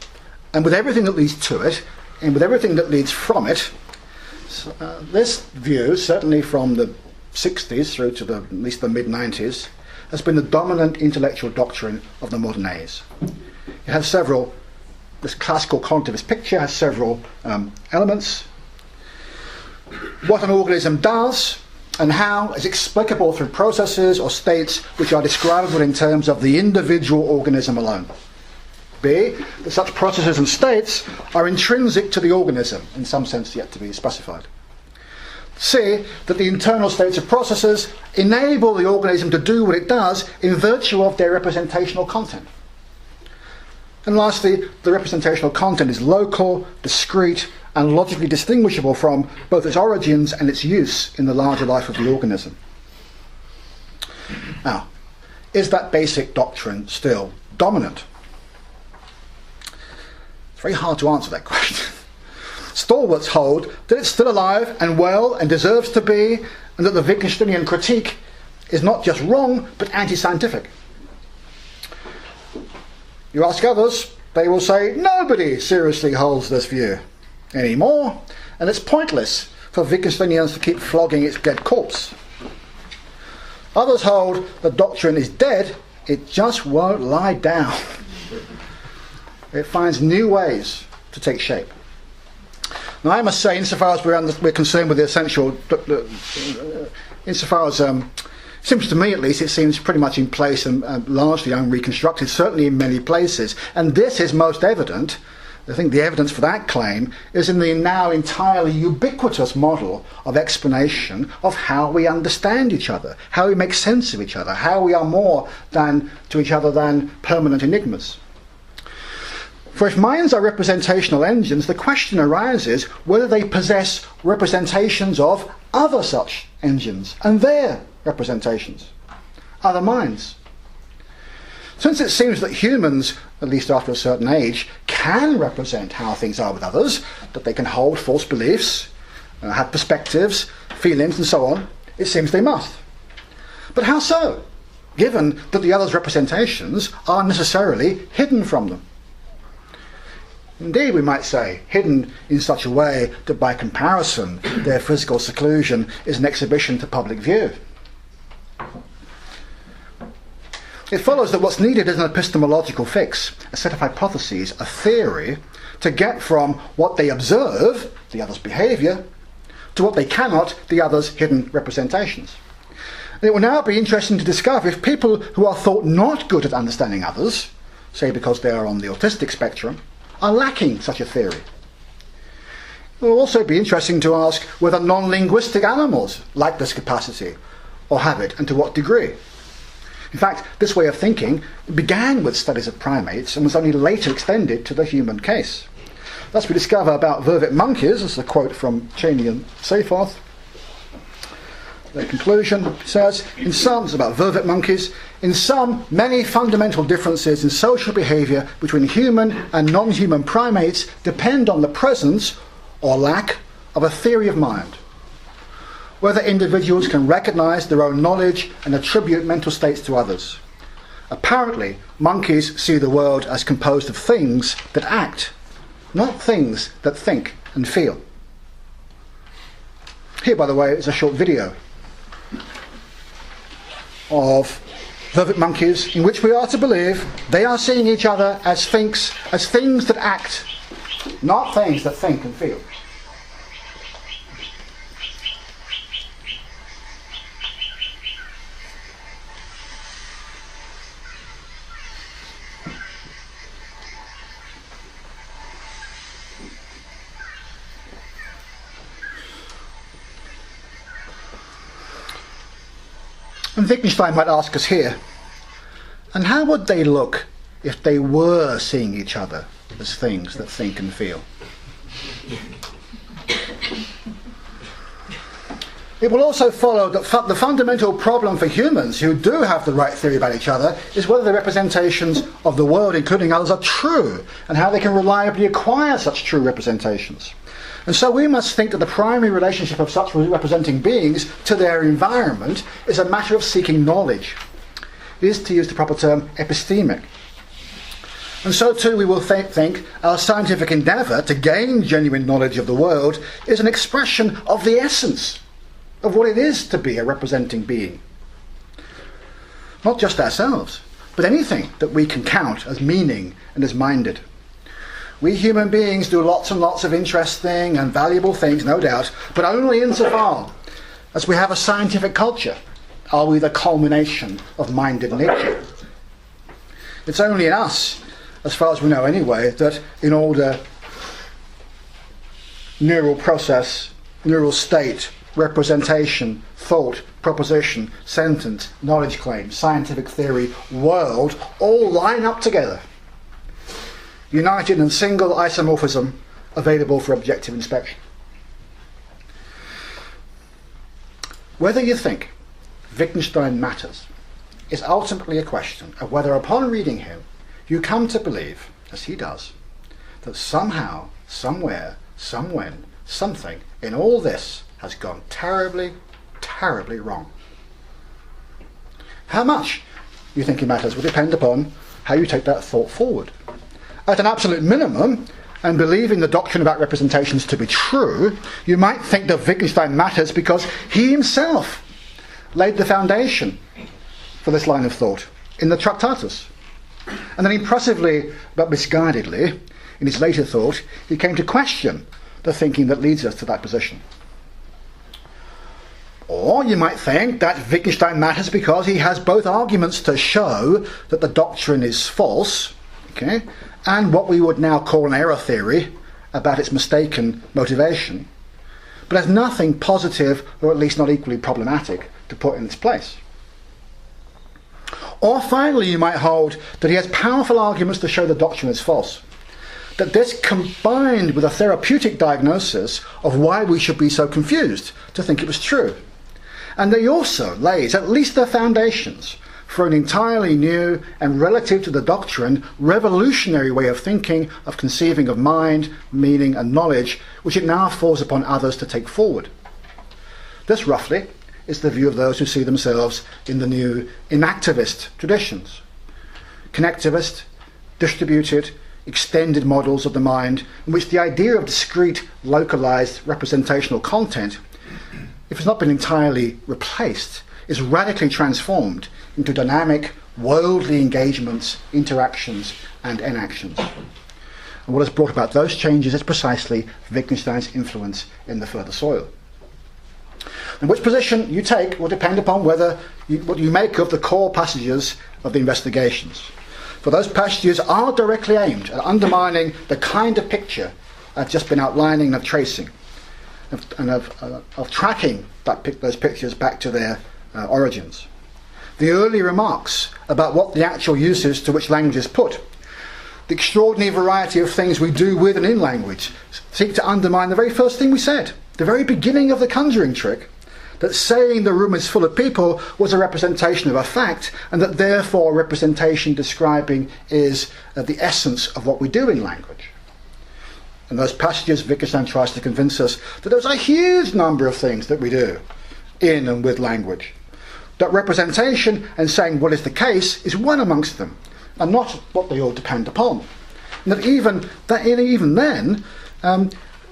and with everything that leads to it, and with everything that leads from it. This view, certainly from the 60s through to at least the mid-90s, has been the dominant intellectual doctrine of the modern age. It has several, this classical cognitivist picture has several elements. What an organism does and how is explicable through processes or states which are describable in terms of the individual organism alone. B, that such processes and states are intrinsic to the organism, in some sense yet to be specified. C, that the internal states of processes enable the organism to do what it does in virtue of their representational content. And lastly, the representational content is local, discrete, and logically distinguishable from both its origins and its use in the larger life of the organism. Now, is that basic doctrine still dominant? It's very hard to answer that question. Stalwarts hold that it's still alive and well and deserves to be, and that the Wittgensteinian critique is not just wrong, but anti-scientific. You ask others, they will say nobody seriously holds this view anymore, and it's pointless for Wittgensteinians to keep flogging its dead corpse. Others hold the doctrine is dead, it just won't lie down. It finds new ways to take shape. Now I must say, insofar as we're concerned with the essential, insofar as seems to me at least, it seems pretty much in place and largely unreconstructed, certainly in many places. And this is most evident. I think the evidence for that claim is in the now entirely ubiquitous model of explanation of how we understand each other, how we make sense of each other, how we are more than to each other than permanent enigmas. For if minds are representational engines, the question arises whether they possess representations of other such engines and their representations, other minds. Since it seems that humans, at least after a certain age, can represent how things are with others, that they can hold false beliefs, have perspectives, feelings and so on, it seems they must. But how so, given that the other's representations are necessarily hidden from them? Indeed, we might say, hidden in such a way that by comparison their physical seclusion is an exhibition to public view. It follows that what's needed is an epistemological fix, a set of hypotheses, a theory, to get from what they observe, the other's behaviour, to what they cannot, the other's hidden representations. And it will now be interesting to discover if people who are thought not good at understanding others, say because they are on the autistic spectrum, are lacking such a theory. It will also be interesting to ask whether non-linguistic animals lack this capacity or have it, and to what degree. In fact, this way of thinking began with studies of primates and was only later extended to the human case. Thus we discover about vervet monkeys, this is a quote from Cheney and Seyfarth. The conclusion says, in some, it's about vervet monkeys, in some, many fundamental differences in social behaviour between human and non-human primates depend on the presence or lack of a theory of mind. Whether individuals can recognise their own knowledge and attribute mental states to others. Apparently, monkeys see the world as composed of things that act, not things that think and feel. Here, by the way, is a short video of vervet monkeys in which we are to believe they are seeing each other as things that act, not things that think and feel. And Wittgenstein might ask us here, and how would they look if they were seeing each other as things that think and feel? It will also follow that the fundamental problem for humans who do have the right theory about each other is whether the representations of the world, including others, are true, and how they can reliably acquire such true representations. And so we must think that the primary relationship of such representing beings to their environment is a matter of seeking knowledge. It is, to use the proper term, epistemic. And so too we will think our scientific endeavour to gain genuine knowledge of the world is an expression of the essence of what it is to be a representing being. Not just ourselves, but anything that we can count as meaning and as minded. We human beings do lots and lots of interesting and valuable things, no doubt, but only insofar as we have a scientific culture are we the culmination of minded nature. It's only in us, as far as we know anyway, that in order neural process, neural state, representation, thought, proposition, sentence, knowledge claim, scientific theory, world all line up together, united in single isomorphism available for objective inspection. Whether you think Wittgenstein matters is ultimately a question of whether upon reading him you come to believe, as he does, that somehow, somewhere, somewhen, something in all this has gone terribly, terribly wrong. How much you think he matters will depend upon how you take that thought forward. At an absolute minimum, and believing the doctrine about representations to be true, you might think that Wittgenstein matters because he himself laid the foundation for this line of thought in the Tractatus. And then impressively but misguidedly, in his later thought, he came to question the thinking that leads us to that position. Or you might think that Wittgenstein matters because he has both arguments to show that the doctrine is false, okay, and what we would now call an error theory about its mistaken motivation, but has nothing positive, or at least not equally problematic, to put in its place. Or finally, you might hold that he has powerful arguments to show the doctrine is false. That this combined with a therapeutic diagnosis of why we should be so confused to think it was true. And that he also lays at least the foundations for an entirely new and, relative to the doctrine, revolutionary way of thinking, of conceiving of mind, meaning and knowledge, which it now falls upon others to take forward. This, roughly, is the view of those who see themselves in the new inactivist traditions. Connectivist, distributed, extended models of the mind in which the idea of discrete, localized representational content, if it's not been entirely replaced, is radically transformed into dynamic, worldly engagements, interactions, and enactions. And what has brought about those changes is precisely Wittgenstein's influence in the further soil. And which position you take will depend upon what you make of the core passages of the investigations. For those passages are directly aimed at undermining the kind of picture I've just been outlining and tracing, and of tracking those pictures back to their origins. The early remarks about what the actual uses to which language is put, the extraordinary variety of things we do with and in language, seek to undermine the very first thing we said, the very beginning of the conjuring trick, that saying the room is full of people was a representation of a fact, and that therefore representation describing is the essence of what we do in language. In those passages, Wittgenstein tries to convince us that there's a huge number of things that we do in and with language. That representation and saying what is the case is one amongst them, and not what they all depend upon. And that even then,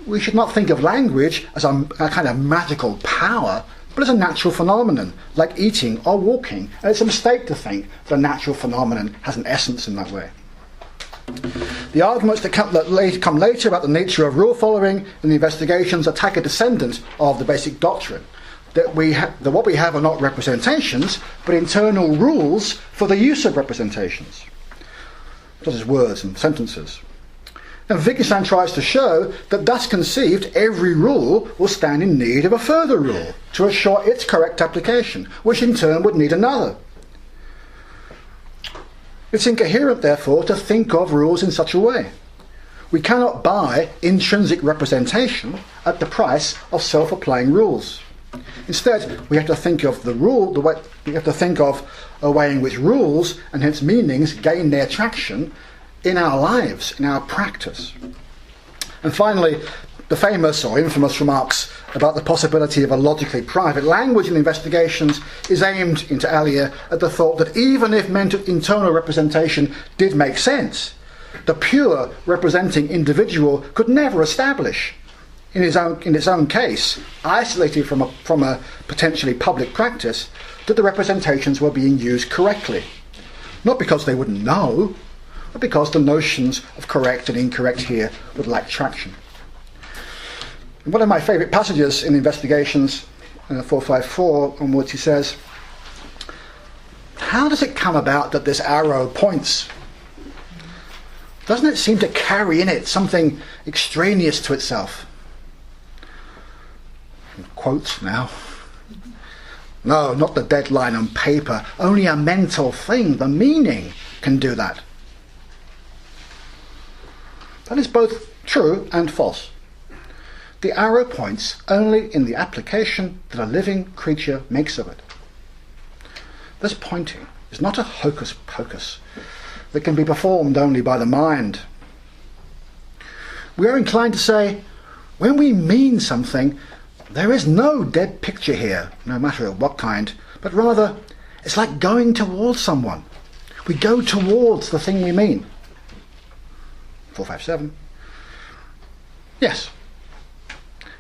we should not think of language as a kind of magical power, but as a natural phenomenon, like eating or walking. And it's a mistake to think that a natural phenomenon has an essence in that way. The arguments that come later about the nature of rule following in the investigations attack a descendant of the basic doctrine, that what we have are not representations, but internal rules for the use of representations, such as words and sentences. And Wittgenstein tries to show that thus conceived, every rule will stand in need of a further rule to assure its correct application, which in turn would need another. It's incoherent, therefore, to think of rules in such a way. We cannot buy intrinsic representation at the price of self-applying rules. Instead, we have to think of we have to think of a way in which rules and hence meanings gain their traction in our lives, in our practice. And finally, the famous or infamous remarks about the possibility of a logically private language in investigations is aimed, inter alia, at the thought that even if internal representation did make sense, the pure representing individual could never establish in its own case, isolated from a potentially public practice, that the representations were being used correctly. Not because they wouldn't know, but because the notions of correct and incorrect here would lack traction. One of my favourite passages in Investigations 454, on which he says, how does it come about that this arrow points? Doesn't it seem to carry in it something extraneous to itself? Quotes now. No, not the deadline on paper. Only a mental thing, the meaning, can do that. That is both true and false. The arrow points only in the application that a living creature makes of it. This pointing is not a hocus pocus that can be performed only by the mind. We are inclined to say, when we mean something, there is no dead picture here, no matter of what kind, but rather it's like going towards someone. We go towards the thing we mean. 457. Yes.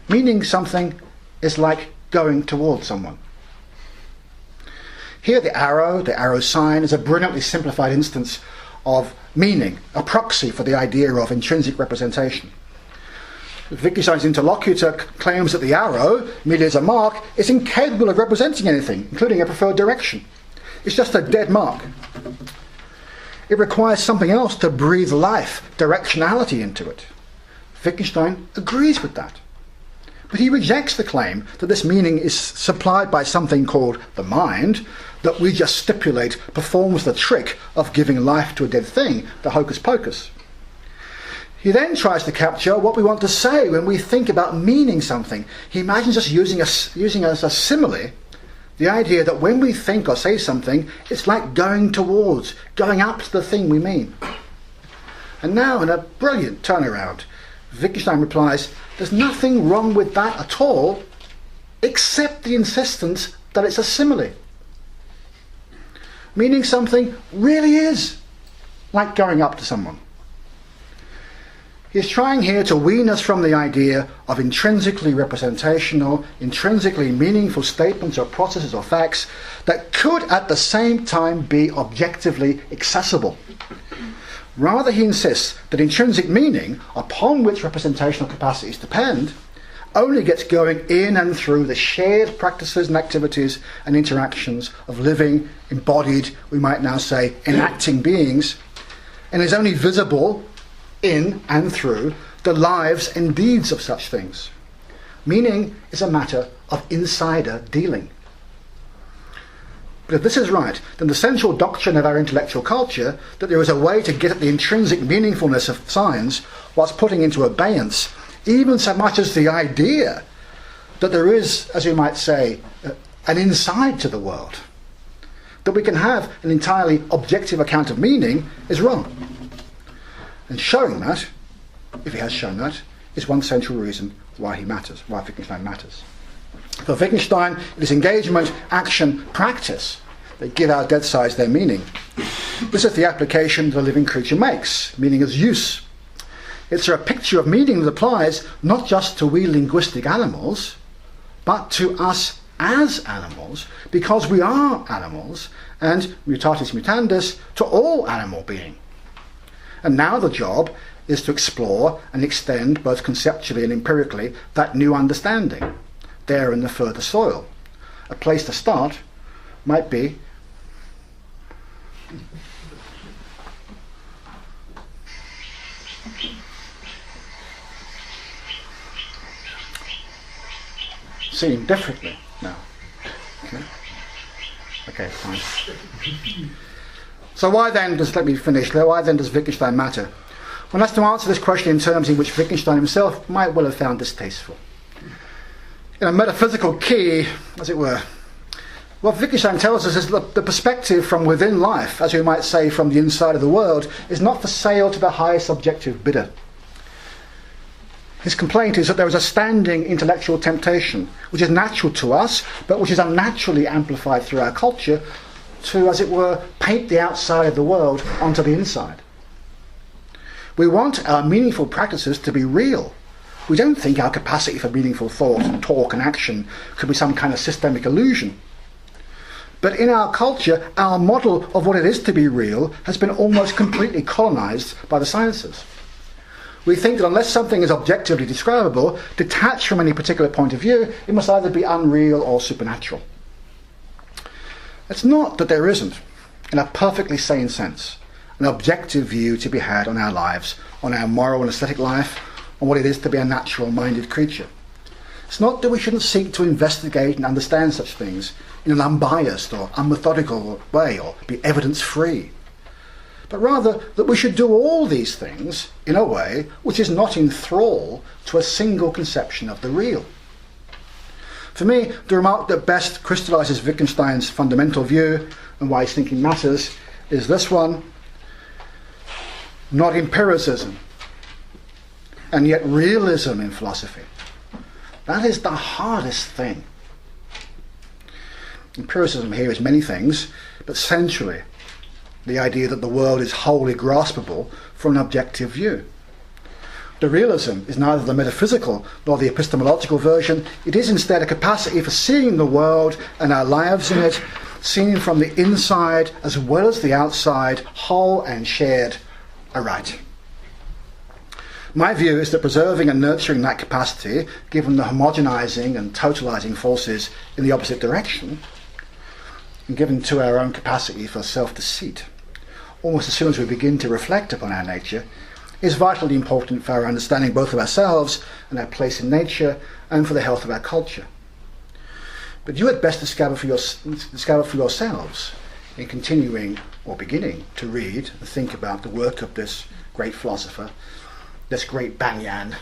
Meaning something is like going towards someone. Here the arrow sign, is a brilliantly simplified instance of meaning, a proxy for the idea of intrinsic representation. Wittgenstein's interlocutor claims that the arrow, merely as a mark, is incapable of representing anything, including a preferred direction. It's just a dead mark. It requires something else to breathe life, directionality into it. Wittgenstein agrees with that. But he rejects the claim that this meaning is supplied by something called the mind, that we just stipulate performs the trick of giving life to a dead thing, the hocus pocus. He then tries to capture what we want to say when we think about meaning something. He imagines us using as a simile the idea that when we think or say something, it's like going towards, going up to the thing we mean. And now, in a brilliant turnaround, Wittgenstein replies, there's nothing wrong with that at all, except the insistence that it's a simile. Meaning something really is like going up to someone. He is trying here to wean us from the idea of intrinsically representational, intrinsically meaningful statements or processes or facts that could at the same time be objectively accessible. Rather, he insists that intrinsic meaning, upon which representational capacities depend, only gets going in and through the shared practices and activities and interactions of living, embodied, we might now say, enacting beings, and is only visible in and through the lives and deeds of such things. Meaning is a matter of insider dealing. But if this is right, then the central doctrine of our intellectual culture, that there is a way to get at the intrinsic meaningfulness of science whilst putting into abeyance even so much as the idea that there is, as you might say, an inside to the world, that we can have an entirely objective account of meaning, is wrong. And showing that, if he has shown that, is one central reason why he matters, why Wittgenstein matters. For Wittgenstein, it is engagement, action, practice that give our dead sides their meaning. This is the application that a living creature makes, meaning as use. It's a picture of meaning that applies not just to we linguistic animals, but to us as animals, because we are animals, and mutatis mutandis, to all animal being. And now the job is to explore and extend, both conceptually and empirically, that new understanding, there in the further soil. A place to start might be seeing differently now. Okay, fine. So why then does Wittgenstein matter? Well, that's to answer this question in terms in which Wittgenstein himself might well have found distasteful. In a metaphysical key, as it were, what Wittgenstein tells us is that the perspective from within life, as we might say from the inside of the world, is not for sale to the highest objective bidder. His complaint is that there is a standing intellectual temptation, which is natural to us, but which is unnaturally amplified through our culture, to, as it were, paint the outside of the world onto the inside. We want our meaningful practices to be real. We don't think our capacity for meaningful thought and talk and action could be some kind of systemic illusion. But in our culture, our model of what it is to be real has been almost completely colonized by the sciences. We think that unless something is objectively describable, detached from any particular point of view, it must either be unreal or supernatural. It's not that there isn't, in a perfectly sane sense, an objective view to be had on our lives, on our moral and aesthetic life, on what it is to be a natural-minded creature. It's not that we shouldn't seek to investigate and understand such things in an unbiased or unmethodical way or be evidence-free, but rather that we should do all these things in a way which is not in thrall to a single conception of the real. For me, the remark that best crystallizes Wittgenstein's fundamental view and why his thinking matters is this one: not empiricism, and yet realism in philosophy. That is the hardest thing. Empiricism here is many things, but centrally the idea that the world is wholly graspable from an objective view. The realism is neither the metaphysical nor the epistemological version. It is instead a capacity for seeing the world and our lives in it, seen from the inside as well as the outside, whole and shared, aright. My view is that preserving and nurturing that capacity, given the homogenizing and totalizing forces in the opposite direction, and given to our own capacity for self-deceit, almost as soon as we begin to reflect upon our nature, is vitally important for our understanding both of ourselves and our place in nature, and for the health of our culture. But you had best discover for yourselves, in continuing or beginning to read and think about the work of this great philosopher, this great Banyan,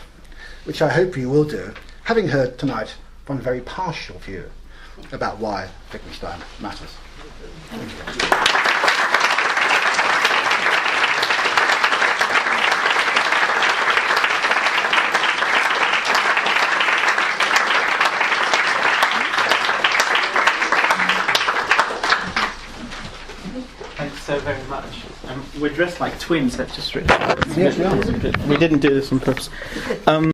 which I hope you will do, having heard tonight from a very partial view about why Wittgenstein matters. Thank you. So very much. We're dressed like twins. That's just really. Yes, we are. We didn't do this on purpose.